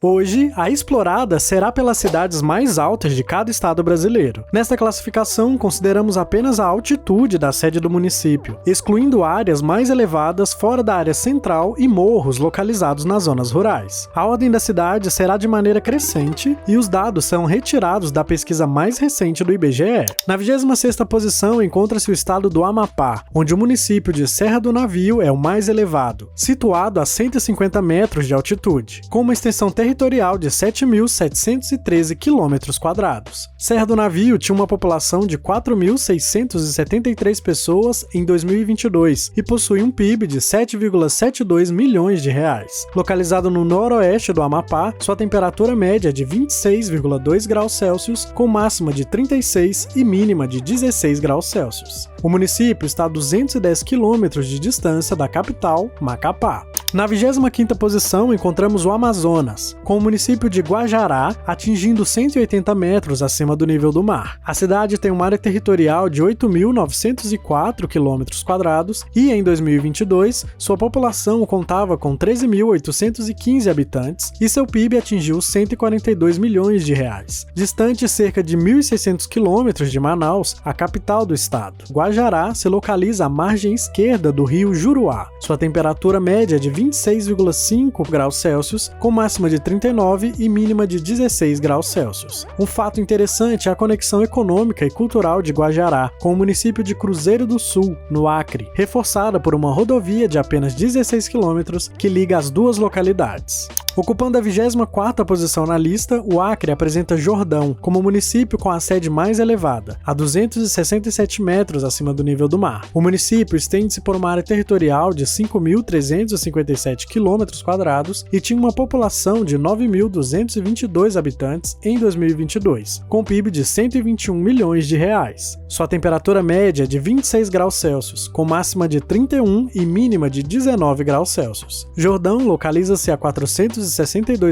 Hoje, a explorada será pelas cidades mais altas de cada estado brasileiro. Nesta classificação, consideramos apenas a altitude da sede do município, excluindo áreas mais elevadas fora da área central e morros localizados nas zonas rurais. A ordem da cidade será de maneira crescente e os dados são retirados da pesquisa mais recente do IBGE. Na 26ª posição encontra-se o estado do Amapá, onde o município de Serra do Navio é o mais elevado, situado a 150 metros de altitude, com uma extensão territorial de 7.713 km². Serra do Navio tinha uma população de 4.673 pessoas em 2022 e possui um PIB de 7,72 milhões de reais. Localizado no noroeste do Amapá, sua temperatura média é de 26,2 graus Celsius, com máxima de 36 e mínima de 16 graus Celsius. O município está a 210 quilômetros de distância da capital, Macapá. Na 25ª posição encontramos o Amazonas, com o município de Guajará atingindo 180 metros acima do nível do mar. A cidade tem uma área territorial de 8.904 km² e, em 2022, sua população contava com 13.815 habitantes e seu PIB atingiu 142 milhões de reais. Distante cerca de 1.600 quilômetros de Manaus, a capital do estado, Guajará se localiza à margem esquerda do rio Juruá. Sua temperatura média é de 26,5 graus Celsius, com máxima de 39 e mínima de 16 graus Celsius. Um fato interessante é a conexão econômica e cultural de Guajará com o município de Cruzeiro do Sul, no Acre, reforçada por uma rodovia de apenas 16 quilômetros que liga as duas localidades. Ocupando a 24ª posição na lista, o Acre apresenta Jordão como o município com a sede mais elevada, a 267 metros acima do nível do mar. O município estende-se por uma área territorial de 5.357 km² e tinha uma população de 9.222 habitantes em 2022, com PIB de 121 milhões de reais. Sua temperatura média é de 26 graus Celsius, com máxima de 31 e mínima de 19 graus Celsius. Jordão localiza-se a 462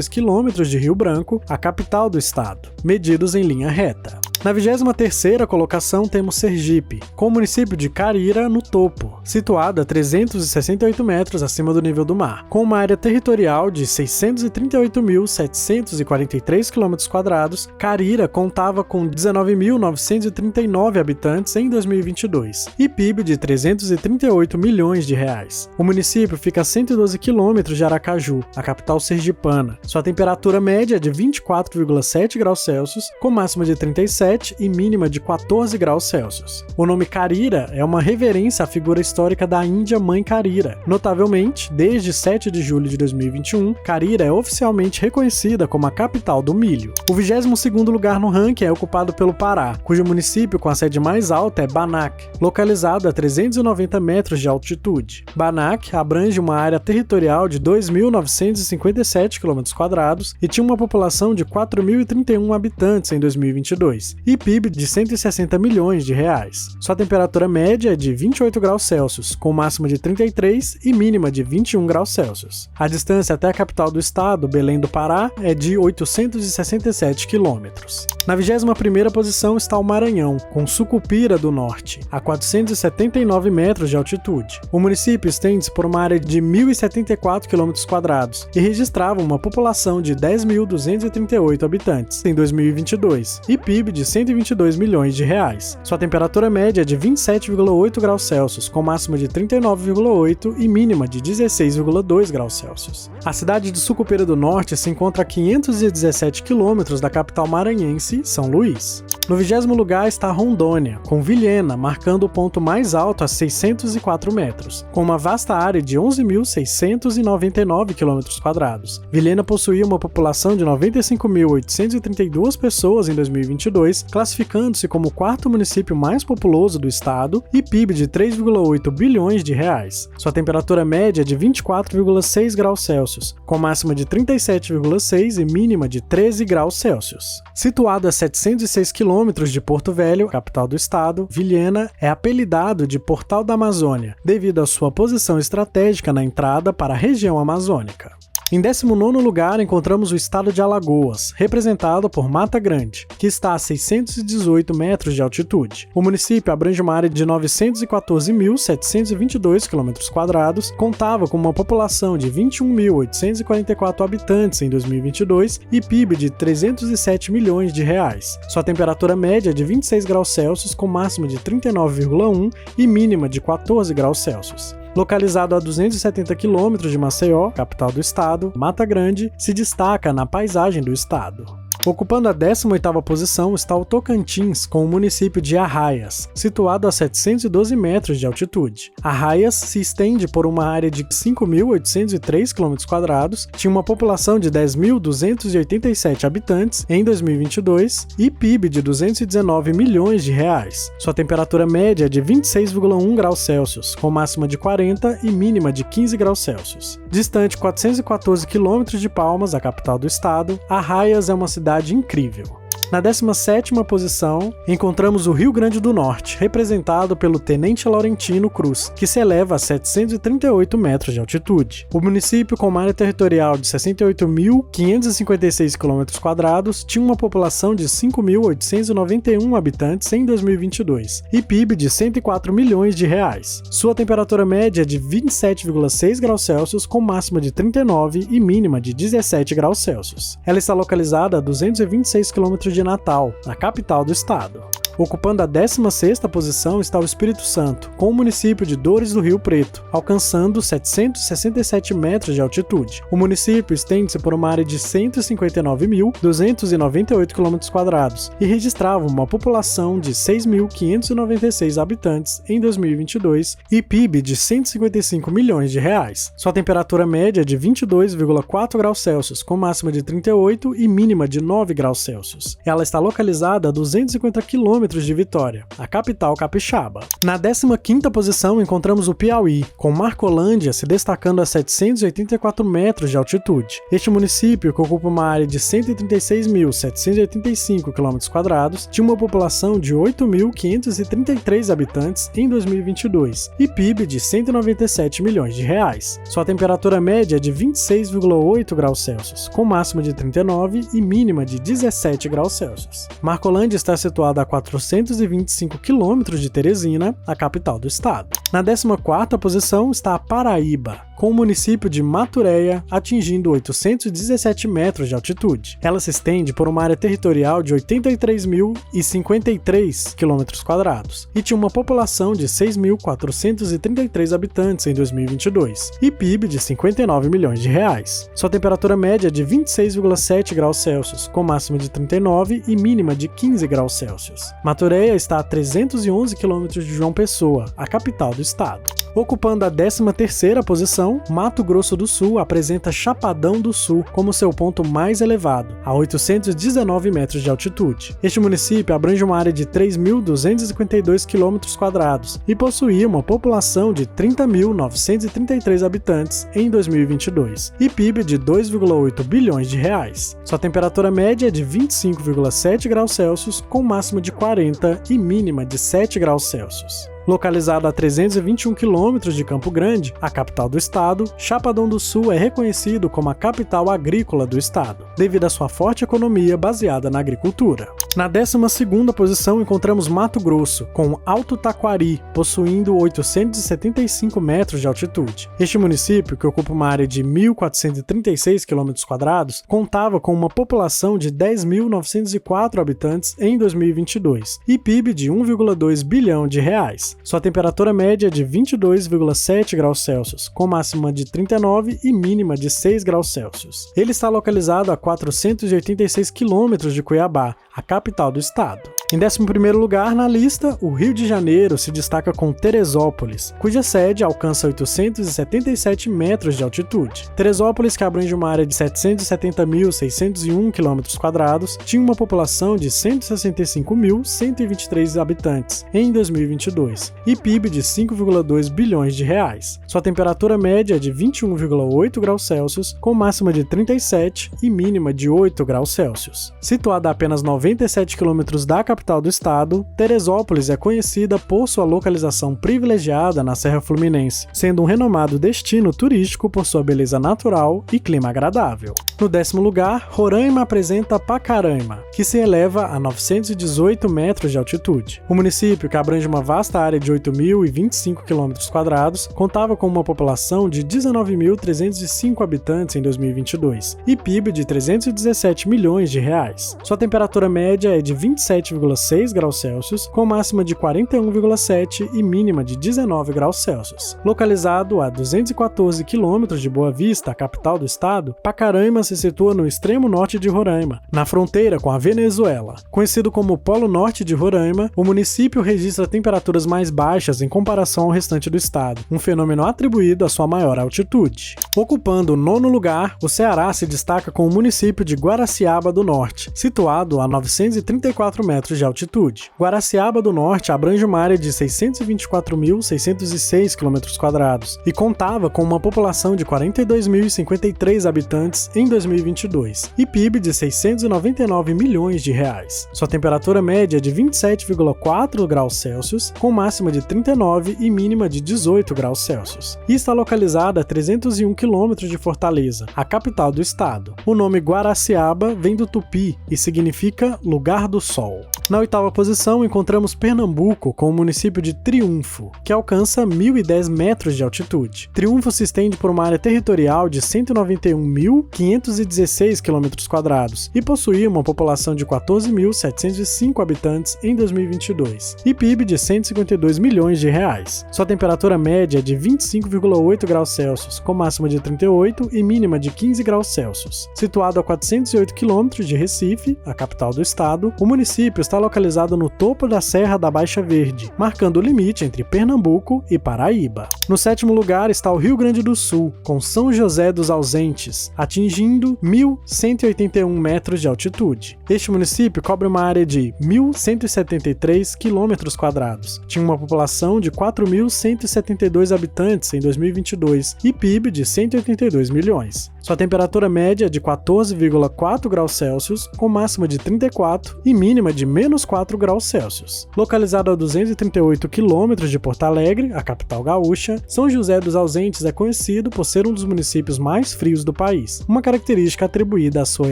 quilômetros de Rio Branco, a capital do estado, medidos em linha reta. Na 23ª colocação temos Sergipe, com o município de Carira no topo, situado a 368 metros acima do nível do mar, com uma área territorial de 638.743 km². Carira contava com 19.939 habitantes em 2022 e PIB de 338 milhões de reais. O município fica a 112 quilômetros de Aracaju, a capital sergipana. Sua temperatura média é de 24,7 graus Celsius, com máxima de 37 e mínima de 14 graus Celsius. O nome Carira é uma reverência à figura histórica da Índia Mãe Carira. Notavelmente, desde 7 de julho de 2021, Carira é oficialmente reconhecida como a capital do milho. O 22º lugar no ranking é ocupado pelo Pará, cujo município com a sede mais alta é Banac, localizado a 390 metros de altitude. Banac abrange uma área territorial de 2.957 km² e tinha uma população de 4.031 habitantes em 2022. E PIB de 160 milhões de reais. Sua temperatura média é de 28 graus Celsius, com máxima de 33 e mínima de 21 graus Celsius. A distância até a capital do estado, Belém do Pará, é de 867 quilômetros. Na 21ª posição está o Maranhão, com Sucupira do Norte, a 479 metros de altitude. O município estende-se por uma área de 1.074 km² e registrava uma população de 10.238 habitantes em 2022 e PIB de 122 milhões de reais. Sua temperatura média é de 27,8 graus Celsius, com máxima de 39,8 e mínima de 16,2 graus Celsius. A cidade de Sucupira do Norte se encontra a 517 quilômetros da capital maranhense, São Luís. No 20º lugar está Rondônia, com Vilhena marcando o ponto mais alto a 604 metros, com uma vasta área de 11.699 km². Vilhena possuía uma população de 95.832 pessoas em 2022, classificando-se como o 4º município mais populoso do estado e PIB de 3,8 bilhões de reais. Sua temperatura média é de 24,6 graus Celsius, com máxima de 37,6 e mínima de 13 graus Celsius. Situado a 706 km de Porto Velho, capital do estado, Vilhena é apelidado de Portal da Amazônia, devido à sua posição estratégica na entrada para a região amazônica. Em 19º lugar, encontramos o estado de Alagoas, representado por Mata Grande, que está a 618 metros de altitude. O município abrange uma área de 914.722 km², contava com uma população de 21.844 habitantes em 2022 e PIB de 307 milhões de reais. Sua temperatura média é de 26 graus Celsius, com máxima de 39,1 e mínima de 14 graus Celsius. Localizado a 270 quilômetros de Maceió, capital do estado, Mata Grande se destaca na paisagem do estado. Ocupando a 18ª posição está o Tocantins, com o município de Arraias, situado a 712 metros de altitude. Arraias se estende por uma área de 5.803 km², tinha uma população de 10.287 habitantes em 2022 e PIB de 219 milhões de reais. Sua temperatura média é de 26,1 graus Celsius, com máxima de 40 e mínima de 15 graus Celsius. Distante 414 quilômetros de Palmas, a capital do estado, Arraias é uma cidade incrível. Na 17ª posição, encontramos o Rio Grande do Norte, representado pelo Tenente Laurentino Cruz, que se eleva a 738 metros de altitude. O município, com uma área territorial de 68.556 km², tinha uma população de 5.891 habitantes em 2022 e PIB de 104 milhões de reais. Sua temperatura média é de 27,6 graus Celsius, com máxima de 39 e mínima de 17 graus Celsius. Ela está localizada a 226 km de Natal, a capital do estado. Ocupando a 16ª posição está o Espírito Santo, com o município de Dores do Rio Preto, alcançando 767 metros de altitude. O município estende-se por uma área de 159.298 km² e registrava uma população de 6.596 habitantes em 2022 e PIB de 155 milhões de reais. Sua temperatura média é de 22,4 graus Celsius, com máxima de 38 e mínima de 9 graus Celsius. Ela está localizada a 250 km de Vitória, a capital capixaba. Na 15ª posição encontramos o Piauí, com Marcolândia se destacando a 784 metros de altitude. Este município, que ocupa uma área de 136.785 km², tinha uma população de 8.533 habitantes em 2022 e PIB de 197 milhões de reais. Sua temperatura média é de 26,8 graus Celsius, com máxima de 39 e mínima de 17 graus Celsius. Marcolândia está situada a 425 quilômetros de Teresina, a capital do estado. Na 14ª posição está a Paraíba, com o município de Maturéia atingindo 817 metros de altitude. Ela se estende por uma área territorial de 83.053 km² e tinha uma população de 6.433 habitantes em 2022 e PIB de 59 milhões de reais. Sua temperatura média é de 26,7 graus Celsius, com máxima de 39 e mínima de 15 graus Celsius. Maturéia está a 311 km de João Pessoa, a capital do estado. Ocupando a 13ª posição, Mato Grosso do Sul apresenta Chapadão do Sul como seu ponto mais elevado, a 819 metros de altitude. Este município abrange uma área de 3.252 km² e possuía uma população de 30.933 habitantes em 2022 e PIB de 2,8 bilhões de reais. Sua temperatura média é de 25,7 graus Celsius, com máxima de 40 e mínima de 7 graus Celsius. Localizado a 321 quilômetros de Campo Grande, a capital do estado, Chapadão do Sul é reconhecido como a capital agrícola do estado, devido à sua forte economia baseada na agricultura. Na 12ª posição encontramos Mato Grosso, com Alto Taquari, possuindo 875 metros de altitude. Este município, que ocupa uma área de 1.436 km², contava com uma população de 10.904 habitantes em 2022 e PIB de 1,2 bilhão de reais. Sua temperatura média é de 22,7 graus Celsius, com máxima de 39 e mínima de 6 graus Celsius. Ele está localizado a 486 quilômetros de Cuiabá, a capital do estado. Em 11º lugar na lista, o Rio de Janeiro se destaca com Teresópolis, cuja sede alcança 877 metros de altitude. Teresópolis, que abrange uma área de 770.601 km², tinha uma população de 165.123 habitantes em 2022 e PIB de 5,2 bilhões de reais. Sua temperatura média é de 21,8 graus Celsius, com máxima de 37 e mínima de 8 graus Celsius. Situada a apenas 97 km da capital capital do estado, Teresópolis é conhecida por sua localização privilegiada na Serra Fluminense, sendo um renomado destino turístico por sua beleza natural e clima agradável. No 10º lugar, Roraima apresenta Pacaraima, que se eleva a 918 metros de altitude. O município, que abrange uma vasta área de 8.025 km², contava com uma população de 19.305 habitantes em 2022 e PIB de 317 milhões de reais. Sua temperatura média é de 27,6 graus Celsius, com máxima de 41,7 e mínima de 19 graus Celsius. Localizado a 214 quilômetros de Boa Vista, a capital do estado, Pacaraima se situa no extremo norte de Roraima, na fronteira com a Venezuela. Conhecido como Polo Norte de Roraima, o município registra temperaturas mais baixas em comparação ao restante do estado, um fenômeno atribuído à sua maior altitude. Ocupando o 9º lugar, o Ceará se destaca com o município de Guaraciaba do Norte, situado a 934 metros de altitude. Guaraciaba do Norte abrange uma área de 624.606 km² e contava com uma população de 42.053 habitantes em 2022 e PIB de 699 milhões de reais. Sua temperatura média é de 27,4 graus Celsius, com máxima de 39 e mínima de 18 graus Celsius. E está localizada a 301 quilômetros de Fortaleza, a capital do estado. O nome Guaraciaba vem do tupi e significa lugar do sol. Na 8ª posição, encontramos Pernambuco com o município de Triunfo, que alcança 1.010 metros de altitude. Triunfo se estende por uma área territorial de 191.516 km² e possuía uma população de 14.705 habitantes em 2022 e PIB de 152 milhões de reais. Sua temperatura média é de 25,8 graus Celsius, com máxima de 38 e mínima de 15 graus Celsius. Situado a 408 km de Recife, a capital do estado, o município está localizado no topo da Serra da Baixa Verde, marcando o limite entre Pernambuco e Paraíba. No 7º lugar está o Rio Grande do Sul, com São José dos Ausentes, atingindo 1.181 metros de altitude. Este município cobre uma área de 1.173 km². Tinha uma população de 4.172 habitantes em 2022 e PIB de 182 milhões. Sua temperatura média é de 14,4 graus Celsius, com máxima de 34 e mínima de menos 4 graus Celsius. Localizado a 238 quilômetros de Porto Alegre, a capital gaúcha, São José dos Ausentes é conhecido por ser um dos municípios mais frios do país, uma característica atribuída à sua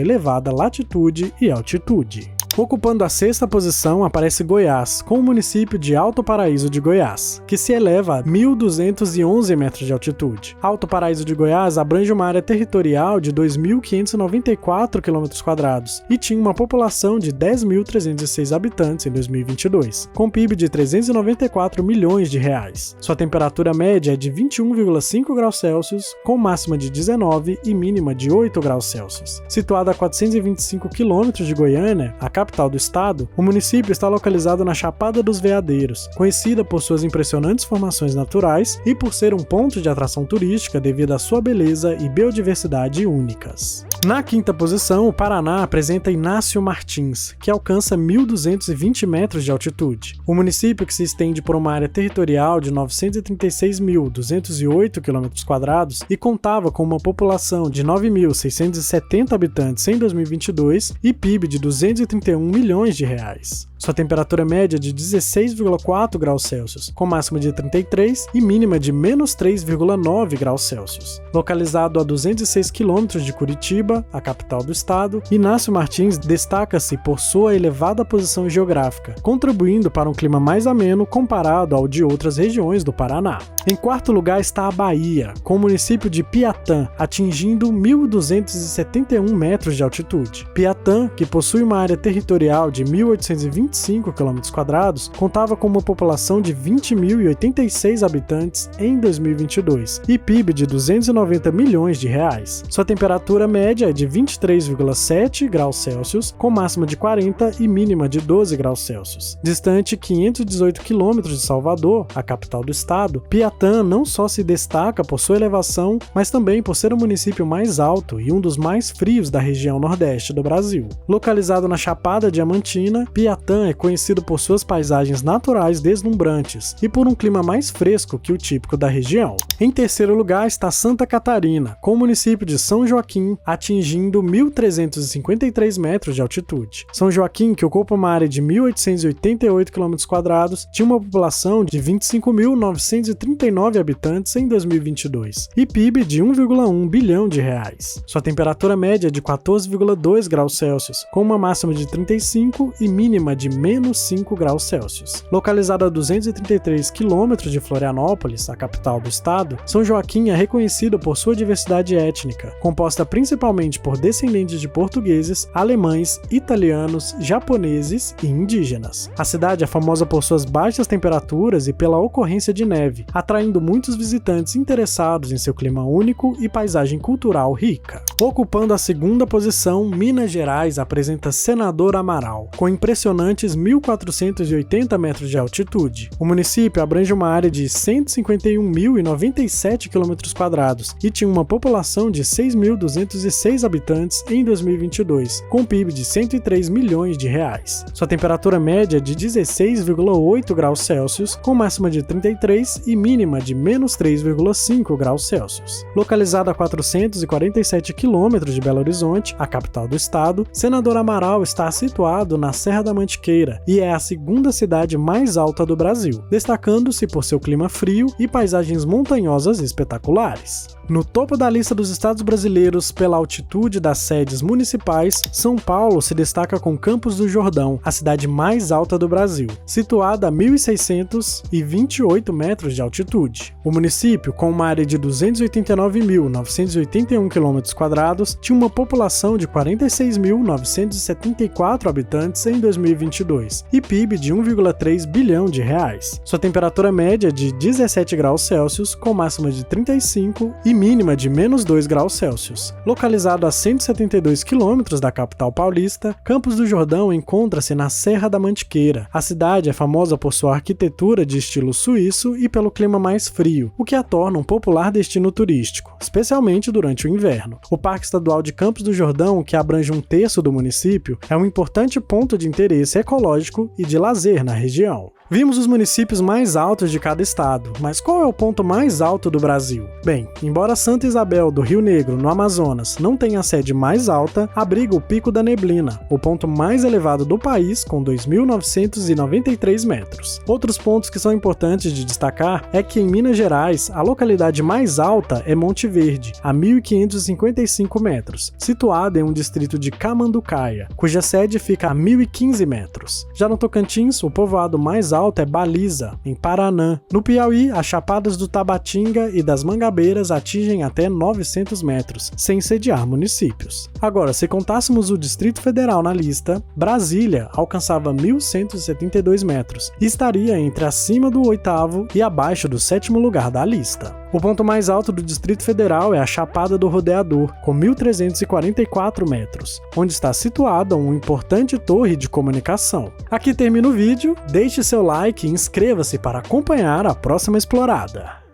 elevada latitude e altitude. Ocupando a 6ª posição aparece Goiás, com o município de Alto Paraíso de Goiás, que se eleva a 1.211 metros de altitude. Alto Paraíso de Goiás abrange uma área territorial de 2.594 km² e tinha uma população de 10.306 habitantes em 2022, com PIB de 394 milhões de reais. Sua temperatura média é de 21,5 graus Celsius, com máxima de 19 e mínima de 8 graus Celsius. Situado a 425 km de Goiânia, a capital do estado, o município está localizado na Chapada dos Veadeiros, conhecida por suas impressionantes formações naturais e por ser um ponto de atração turística devido à sua beleza e biodiversidade únicas. Na 5ª posição, o Paraná apresenta Inácio Martins, que alcança 1.220 metros de altitude. O município, que se estende por uma área territorial de 936.208 km² e contava com uma população de 9.670 habitantes em 2022 e PIB de 231 milhões de reais. Sua temperatura média é de 16,4 graus Celsius, com máxima de 33 e mínima de menos 3,9 graus Celsius. Localizado a 206 quilômetros de Curitiba, a capital do estado, Inácio Martins destaca-se por sua elevada posição geográfica, contribuindo para um clima mais ameno comparado ao de outras regiões do Paraná. Em 4º lugar está a Bahia, com o município de Piatã, atingindo 1.271 metros de altitude. Piatã, que possui uma área territorial de 1.825 km², contava com uma população de 20.086 habitantes em 2022 e PIB de 290 milhões de reais. Sua temperatura média é de 23,7 graus Celsius, com máxima de 40 e mínima de 12 graus Celsius. Distante 518 quilômetros de Salvador, a capital do estado, Piatã não só se destaca por sua elevação, mas também por ser o município mais alto e um dos mais frios da região nordeste do Brasil. Localizado na Chapada Diamantina, Piatã Maratã é conhecido por suas paisagens naturais deslumbrantes e por um clima mais fresco que o típico da região. Em terceiro lugar está Santa Catarina, com o município de São Joaquim atingindo 1.353 metros de altitude. São Joaquim, que ocupa uma área de 1.888 km², tinha uma população de 25.939 habitantes em 2022 e PIB de 1,1 bilhão de reais. Sua temperatura média é de 14,2 graus Celsius, com uma máxima de 35 e mínima de menos 5 graus Celsius. Localizada a 233 quilômetros de Florianópolis, a capital do estado, São Joaquim é reconhecido por sua diversidade étnica, composta principalmente por descendentes de portugueses, alemães, italianos, japoneses e indígenas. A cidade é famosa por suas baixas temperaturas e pela ocorrência de neve, atraindo muitos visitantes interessados em seu clima único e paisagem cultural rica. Ocupando a segunda posição, Minas Gerais apresenta Senador Amaral, com impressionantes 1.480 metros de altitude. O município abrange uma área de 151.097 km² e tinha uma população de 6.206 habitantes em 2022, com PIB de 103 milhões de reais. Sua temperatura média é de 16,8 graus Celsius, com máxima de 33 e mínima de menos 3,5 graus Celsius. Localizada a 447 quilômetros de Belo Horizonte, a capital do estado, Senador Amaral está situado na Serra da Mantiqueira e é a segunda cidade mais alta do Brasil, destacando-se por seu clima frio e paisagens montanhosas espetaculares. No topo da lista dos estados brasileiros pela altitude das sedes municipais, São Paulo se destaca com Campos do Jordão, a cidade mais alta do Brasil, situada a 1.628 metros de altitude. O município, com uma área de 289.981 km², tinha uma população de 46.974 habitantes em 2022 e PIB de 1,3 bilhão de reais. Sua temperatura média é de 17 graus Celsius, com máxima de 35 e mínima de menos 2 graus Celsius. Localizado a 172 quilômetros da capital paulista, Campos do Jordão encontra-se na Serra da Mantiqueira. A cidade é famosa por sua arquitetura de estilo suíço e pelo clima mais frio, o que a torna um popular destino turístico, especialmente durante o inverno. O Parque Estadual de Campos do Jordão, que abrange um terço do município, é um importante ponto de interesse ecológico e de lazer na região. Vimos os municípios mais altos de cada estado, mas qual é o ponto mais alto do Brasil? Bem, embora Santa Isabel do Rio Negro, no Amazonas, não tenha a sede mais alta, abriga o Pico da Neblina, o ponto mais elevado do país, com 2.993 metros. Outros pontos que são importantes de destacar é que em Minas Gerais, a localidade mais alta é Monte Verde, a 1.555 metros, situada em um distrito de Camanducaia, cuja sede fica a 1.015 metros. Já no Tocantins, o povoado mais alto é Baliza, em Paraná. No Piauí, as chapadas do Tabatinga e das Mangabeiras atingem até 900 metros, sem sediar municípios. Agora, se contássemos o Distrito Federal na lista, Brasília alcançava 1.172 metros e estaria entre acima do 8º e abaixo do 7º lugar da lista. O ponto mais alto do Distrito Federal é a Chapada do Rodeador, com 1.344 metros, onde está situada uma importante torre de comunicação. Aqui termina o vídeo, deixe seu like e inscreva-se para acompanhar a próxima explorada.